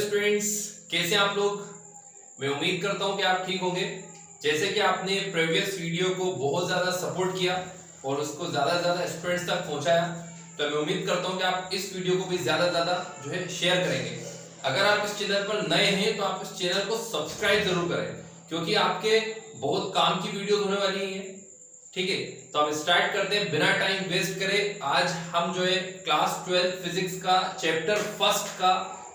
Students, कैसे आप लोग। मैं उम्मीद करता हूं कि आप ठीक होंगे। जैसे कि आपने प्रीवियस वीडियो को बहुत ज्यादा सपोर्ट किया और उसको ज्यादा से ज्यादा स्टूडेंट्स तक पहुंचाया, तो मैं उम्मीद करता हूं कि आप इस वीडियो को भी ज्यादा से ज्यादा जो है शेयर करेंगे। अगर आप इस चैनल पर नए हैं तो आप इस चैनल को सब्सक्राइब जरूर करें, क्योंकि आपके बहुत काम की वीडियो होने वाली है। ठीक है, तो हम स्टार्ट करते हैं बिना टाइम वेस्ट करे। आज हम जो है क्लास 12 फिजिक्स का चैप्टर फर्स्ट का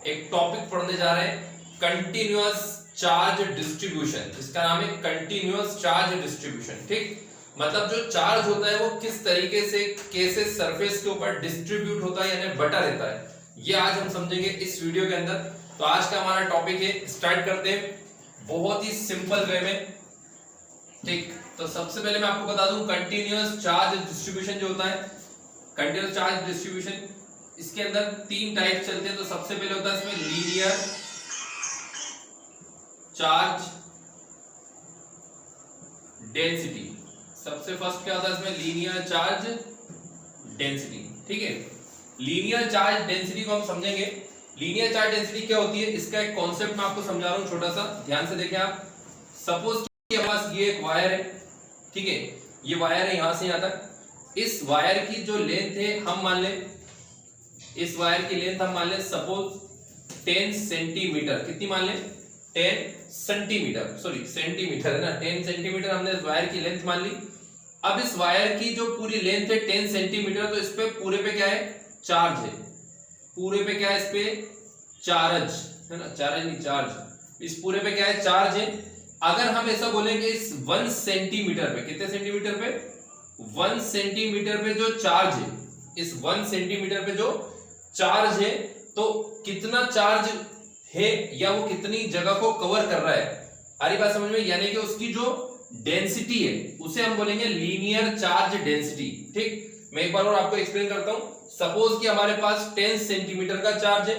एक टॉपिक पढ़ने जा रहे हैं, कंटिन्यूअस चार्ज डिस्ट्रीब्यूशन। इसका नाम है कंटिन्यूअस चार्ज डिस्ट्रीब्यूशन। ठीक, मतलब जो चार्ज होता है वो किस तरीके से कैसे सरफेस के ऊपर डिस्ट्रीब्यूट होता है यानी बटा रहता है, ये आज हम समझेंगे इस वीडियो के अंदर। तो आज का हमारा टॉपिक है, स्टार्ट करते हैं बहुत ही सिंपल वे में। ठीक, तो सबसे पहले मैं आपको बता दूं कंटिन्यूअस चार्ज डिस्ट्रीब्यूशन जो होता है, कंटिन्यूअस चार्ज डिस्ट्रीब्यूशन इसके अंदर तीन टाइप चलते हैं। तो सबसे पहले होता है इसमें लीनियर चार्ज डेंसिटी। सबसे फर्स्ट क्या होता है इसमें, लीनियर चार्ज डेंसिटी। ठीक है, लीनियर चार्ज डेंसिटी को हम समझेंगे। लीनियर चार्ज डेंसिटी क्या होती है, इसका एक कॉन्सेप्ट मैं आपको समझा रहा हूं, छोटा सा ध्यान से देखें आप। सपोज कि हमारे पास ये एक वायर है, ठीक है, ये वायर है यहां से यहां तक। इस वायर की जो लेंथ है हम मान लें, इस वायर की लेंथ हम मान लें सपोज 10 सेंटीमीटर। कितनी मान लें, 10 सेंटीमीटर, सॉरी सेंटीमीटर है ना, 10 सेंटीमीटर हमने इस वायर की लेंथ मान ली। अब इस वायर की जो पूरी लेंथ है 10 सेंटीमीटर, तो इस पे पूरे पे क्या है, चार्ज है। पूरे पे क्या है, इस पे चार्ज है ना, चार्ज नहीं चार्ज, इस पूरे पे क्या है, चार्ज है। अगर हम ऐसा बोलेंगे इस 1 सेंटीमीटर पे, कितने सेंटीमीटर पे, 1 सेंटीमीटर पे जो चार्ज है, इस 1 सेंटीमीटर पे जो चार्ज है, तो कितना चार्ज है या वो कितनी जगह को कवर कर रहा है, हरी बात समझ में, यानी कि उसकी जो डेंसिटी है उसे हम बोलेंगे लीनियर चार्ज डेंसिटी। ठीक, मैं एक बार और आपको एक्सप्लेन करता हूं। सपोज कि हमारे पास 10 सेंटीमीटर का चार्ज है,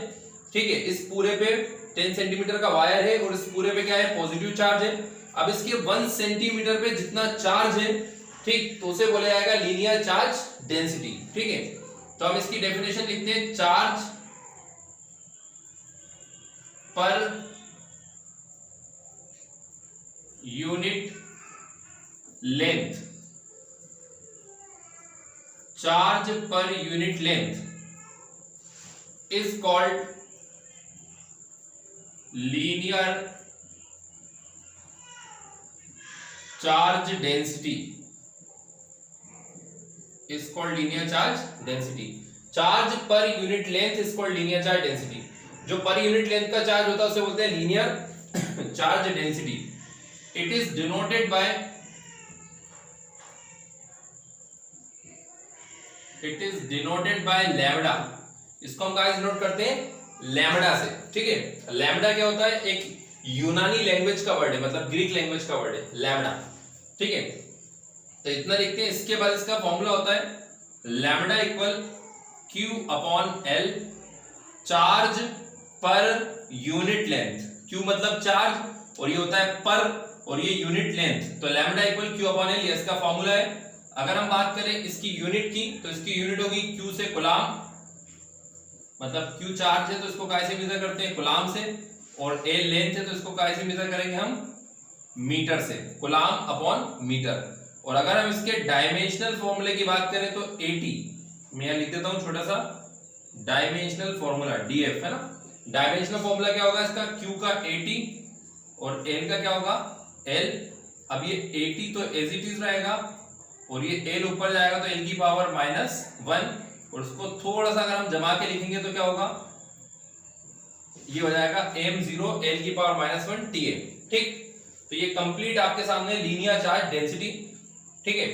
ठीक है, इस पूरे पे 10 सेंटीमीटर का वायर है और इस पूरे पे क्या है, पॉजिटिव चार्ज है। अब इसके 1 सेंटीमीटर पे जितना चार्ज है, ठीक, तो उसे बोला जाएगा लीनियर चार्ज डेंसिटी। ठीक है, तो हम इसकी डेफिनेशन लिखते हैं, चार्ज पर यूनिट लेंथ, चार्ज पर unit length is called linear charge density, is called linear charge density. Charge पर unit length is called linear charge density. जो पर यूनिट लेंथ का चार्ज होता है उसे बोलते हैं linear charge density. It is denoted bye, it is denoted by lambda. इसको हम कहां से डिनोट करते हैं, लैम्डा से। ठीक है, लैम्डा क्या होता है, एक यूनानी लैंग्वेज का वर्ड है, मतलब ग्रीक लैंग्वेज का वर्ड है लैम्डा। ठीक है, तो इतना लिखते हैं। इसके बाद इसका फॉर्मूला होता है lambda equal Q upon L, charge पर यूनिट लेंथ। Q मतलब चार्ज और ये होता है पर, और ये यूनिट लेंथ, तो lambda equal Q upon L, ये इसका फॉर्मूला है। अगर हम बात करें इसकी यूनिट की, तो इसकी यूनिट होगी Q से कूलाम, मतलब Q चार्ज है तो इसको कैसे मेजर करते हैं, कूलाम से, और L लेंथ है तो इसको कैसे मेजर करेंगे हम, मीटर से, कूलाम अपॉन मीटर। और अगर हम इसके डायमेंशनल फॉर्मूले की बात करें तो 80, मैं यहां लिख देता हूं छोटा सा डायमेंशनल फॉर्मूला, DF है ना। डायमेंशनल फॉर्मूला क्या होगा इसका, Q का 80 और L का क्या होगा, L। अब ये 80 तो एज इट इज रहेगा और ये L ऊपर जाएगा तो L की पावर -1, और उसको थोड़ा सा अगर हम जमा के लिखेंगे तो क्या होगा, ये हो जाएगा m0 L की पावर -1 TA। ठीक, तो ये कंप्लीट आपके सामने लीनियर चार्ज डेंसिटी। ठीक है,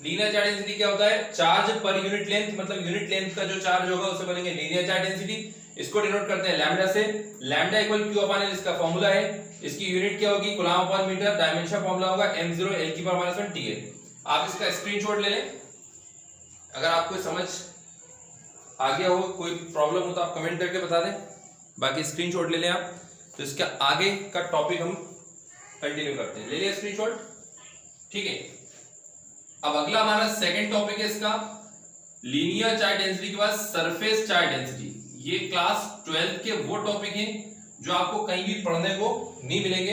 लीनियर चार्ज डेंसिटी क्या होता है, चार्ज पर यूनिट लेंथ, मतलब यूनिट लेंथ का जो चार्ज होगा उसे बोलेंगे लीनियर चार्ज डेंसिटी। इसको डिनोट करते हैं लैम्डा से, lambda equal Q upon L इसका फॉर्मूला है। इसकी यूनिट क्या होगी, coulomb upon metre, dimension formula होगा m0 L की पावर -1 TA। आप इसका स्क्रीनशॉट ले लें, अगर आपको समझ आ गया हो, कोई प्रॉब्लम हो तो आप कमेंट करके बता दें, बाकी स्क्रीनशॉट ले लें आप। तो इसका आगे का टॉपिक हम कंटिन्यू करते हैं, ले लिया स्क्रीनशॉट। ठीक है, अब अगला हमारा सेकंड टॉपिक है इसका, लीनियर चार्ज डेंसिटी के बाद सरफेस चार्ज डेंसिटी। ये क्लास 12 के वो टॉपिक हैं जो आपको कहीं भी पढ़ने को नहीं मिलेंगे।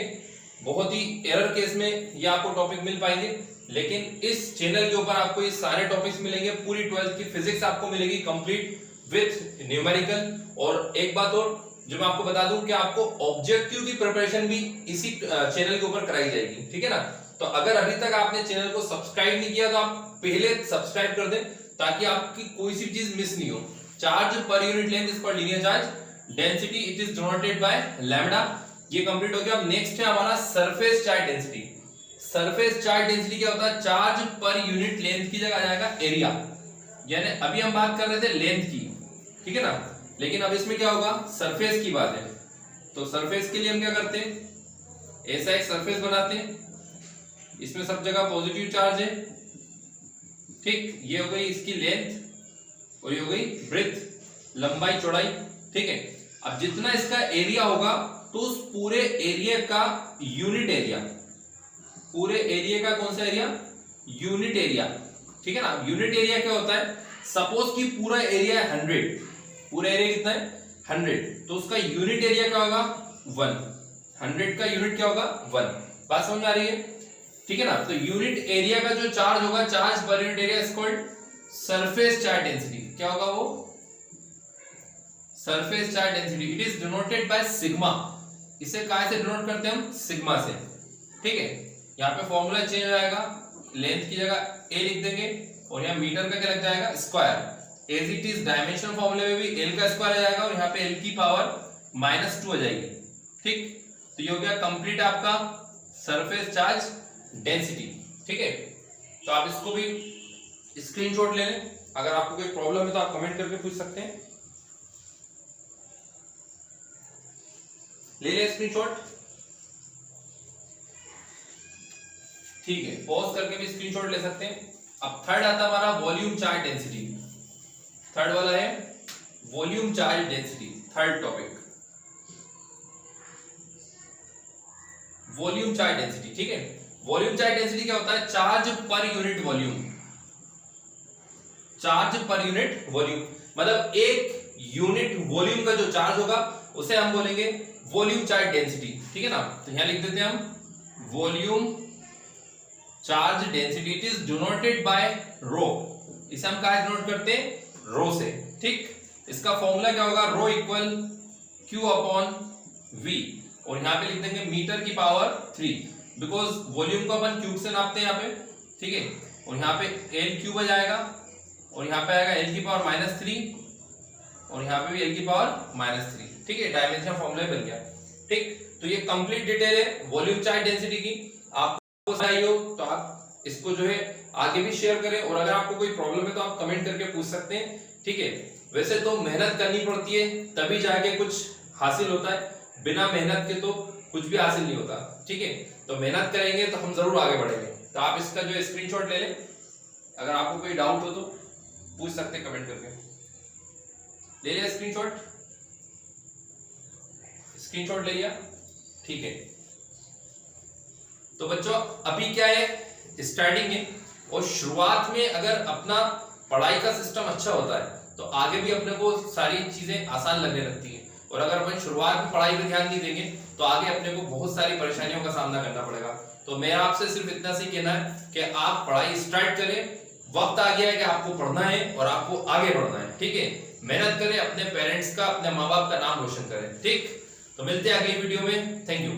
बहुत ही एरर केस में ये आपको टॉपिक मिल पाएंगे, लेकिन इस चैनल के ऊपर आपको ये सारे टॉपिक्स मिलेंगे। पूरी 12th की फिजिक्स आपको मिलेगी कंप्लीट विथ न्यूमेरिकल। और एक बात और जो मैं आपको बता दूं कि आपको ऑब्जेक्टिव की प्रिपरेशन भी इसी चैनल के ऊपर कराई जाएगी, ठीक है ना। तो अगर अभी तक आपने चैनल को सब्सक्राइब नहीं किया तो आप पहले सब्सक्राइब कर दें, ताकि आपकी कोई सी चीज मिस नहीं हो। चार्ज पर unit length is called linear charge, density it is denoted by lambda. ये कंप्लीट हो गया। अब नेक्स्ट है हमारा surface charge density. Surface charge density क्या होता है? चार्ज पर यूनिट लेंथ की जगह आ जाएगा एरिया। यानी अभी हम बात कर रहे थे लेंथ की, ठीक है ना, लेकिन अब इसमें क्या होगा? सरफेस की बात है। तो सरफेस के लिए हम क्या करते हैं? ऐसा एक सरफेस बनाते हैं, इसमें सब जगह पॉजिटिव चार्ज है, ठीक। ये हो गई इसकी लेंथ और ये हो गई ब्रेथ, लंबाई चौड़ाई, ठीक है। अब जितना इसका एरिया होगा तो उस पूरे एरिया का यूनिट एरिया, पूरे एरिया का कौन सा एरिया? यूनिट एरिया, ठीक है ना। यूनिट एरिया क्या होता है? सपोज कि पूरा एरिया है 100, पूरा एरिया कितना है? 100, तो उसका यूनिट एरिया क्या होगा? 1। 100 का यूनिट क्या होगा? 1। बात समझ में आ रही है? ठीक है ना। तो यूनिट एरिया का जो चार्ज होगा, चार्ज पर unit area is called surface charge density. क्या होगा वो? Surface charge density. It is denoted by sigma. इसे काय से डिनोट करते हैं हम? सिग्मा से, ठीक है। यहाँ पे फॉर्मूला चेंज हो जाएगा, लेंथ की जगह ए लिख देंगे और यहाँ मीटर का क्या लग जाएगा? Square. As it is dimension फॉर्मूले में भी एल का स्क्वायर आ जाएगा और यहाँ पे एल की पावर -2 आ जाएगी, ठीक। तो ये हो गया कंप्लीट आपका सरफेस चार्ज डेंसिटी, ठीक है। तो आप इसको भी स्क्रीनशॉट ले लें। अगर आपको कोई प्रॉब्लम है तो आप कमेंट करके पूछ सकते हैं। ले ले स्क्रीनशॉट, ठीक है। पॉज करके भी स्क्रीनशॉट ले सकते हैं। अब थर्ड आता हमारा वॉल्यूम चार्ज डेंसिटी। थर्ड वाला है volume charge density, third topic volume charge density, ठीक है। वॉल्यूम चार्ज डेंसिटी क्या होता है? चार्ज पर यूनिट वॉल्यूम। चार्ज पर यूनिट वॉल्यूम मतलब एक यूनिट वॉल्यूम का जो चार्ज होगा उसे हम बोलेंगे वॉल्यूम चार्ज डेंसिटी, ठीक है ना। तो यहां लिख देते हैं हम volume charge density. It is denoted by rho. इसे हम क्या डिनोट करते हैं? रो से, ठीक। इसका फॉर्मूला क्या होगा? Rho equal Q upon V और यहां पे लिख देंगे मीटर की पावर 3, बिकॉज वॉल्यूम को अपन क्यूब से नापते हैं यहाँ पे, ठीक है। और यहाँ पे L क्यूब आ जाएगा और यहाँ पे आएगा L की पावर -3 और यहाँ पे भी L की पावर -3, ठीक है। डायमेंशन फॉर्मूला बन गया, ठीक। तो ये कंप्लीट डिटेल है वॉल्यूम चार्ज डेंसिटी की। आपको सही हो तो आप इसको जो है आगे भी शेयर करें, और अगर आपको कोई प्रॉब्लम है तो आप कमेंट करके पूछ सकते हैं, ठीक है। वैसे तो मेहनत करनी पड़ती है तभी जाके कुछ हासिल होता है, बिना मेहनत के तो कुछ भी हासिल नहीं होता, ठीक है। तो मेहनत करेंगे तो हम जरूर आगे बढ़ेंगे। तो आप इसका जो स्क्रीनशॉट ले लें, अगर आपको कोई डाउट हो तो पूछ सकते हैं कमेंट करके। ले लिया स्क्रीनशॉट? स्क्रीनशॉट ले लिया, ठीक है। तो बच्चों अभी क्या है? स्टार्टिंग है, और शुरुआत में अगर अपना पढ़ाई का सिस्टम अच्छा होता है तो आगे भी अपने को सारी चीजें आसान लगने लगती हैं। और अगर अपन शुरुआत में पढ़ाई पे ध्यान नहीं देंगे तो आगे अपने को बहुत सारी परेशानियों का सामना करना पड़ेगा। तो मेरा आपसे सिर्फ इतना सी कहना है कि आप पढ़ाई स्टार्ट करें। वक्त आ गया है कि आपको पढ़ना है और आपको आगे बढ़ना है, ठीक है। मेहनत करें, अपने पेरेंट्स का, अपने माँ बाप का नाम रोशन करें, ठीक। तो मिलते हैं अगली वीडियो में। Thank you.